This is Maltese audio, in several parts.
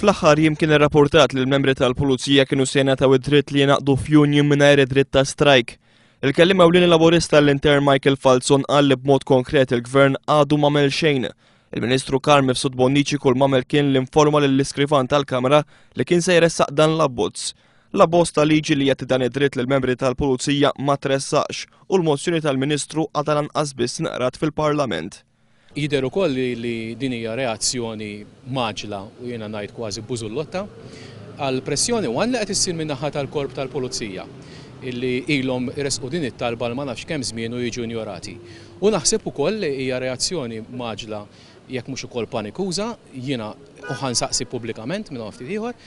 Fl-aħħar jimkien irrapportat li l-membri tal-Pulizija kienu se jingħataw id-dritt li jingħaqdu f'Union mingħajr id-dritt ta' strajk. Il-kelliem ewlieni laburista l-intern Michael Falzon qal li b'mod konkret il-Gvern għadu m'għamel xejn. Il-Ministru Karl Mifsud Bonnici kull m'għamel kien l-informa lill-iskrifan tal-Kamra li kien se jressaq dan l-abbozz. L-abbozz ta' liġi li jagħti dan id-dritt lill-membri tal-Pulizija ma tressaqx u l-mozzjoni tal-Ministru għadha lanqas biss naqrat fil-Parlament. Jidher ukoll li din hija reazzjoni maġla u jiena ngħid kważi bużullotta għal pressjoni li qed issir min-naħa tal-Korp tal-Pulizija illi ilhom iresqu din it-talba l ma nafx kemm żmien u jiġu injorati. U naħseb ukoll li hija reazzjoni maġla jekk mhux ukoll panikuża, jiena ħansaqsi pubblikament minn ftit ieħor,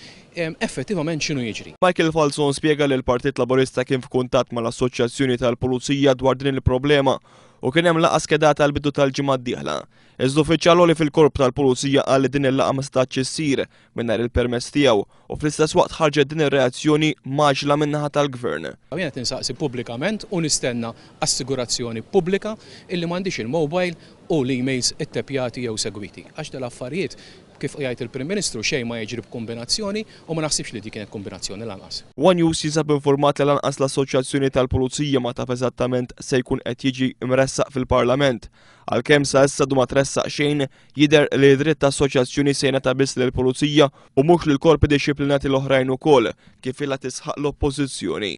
effettivament x'inhu jiġri. Michael Falzon spjega li l-Partit Laburista kien f'kuntatt mal-Assoċjazzjoni tal-Pulizija dwar din il-problema u kien hemm laqgħa skedata għal bidu tal-ġimgħa d-dieħla. Iżda uffiċjal li fil-Korp tal-Pulizija qal li din il-laqgħa ma setax issir mingħajr il-permess tiegħu u fl-istess waqt ħarġet din ir-reazzjoni maġla min-naħa tal-Gvern. Jiena qed insaqsi pubblikament u nistenna assigurazzjoni pubblika illi m'għandix il-mobile u l-emails ittepjati jew segwiti. Għax dal-affarijiet kif jgħid il-Prim Ministru xejn ma jiġri b'kombinazzjoni u ma naħsibx li dik kienet kombinazzjoni lanqas. One News jinsab informat li lanqas l-Assoċjazzjoni tal-Pulizija ma taf eżattament se jkun qed jiġi mressaq fil-Parlament. Għalkemm sa issa du ma tressaq xejn jidher li dritt ta' assoċjazzjoni se jingħata biss lill-Pulizija u mhux lill korpi dixxiplinati l-oħrajn ukoll kif ilha tisħaq l-Oppożizzjoni.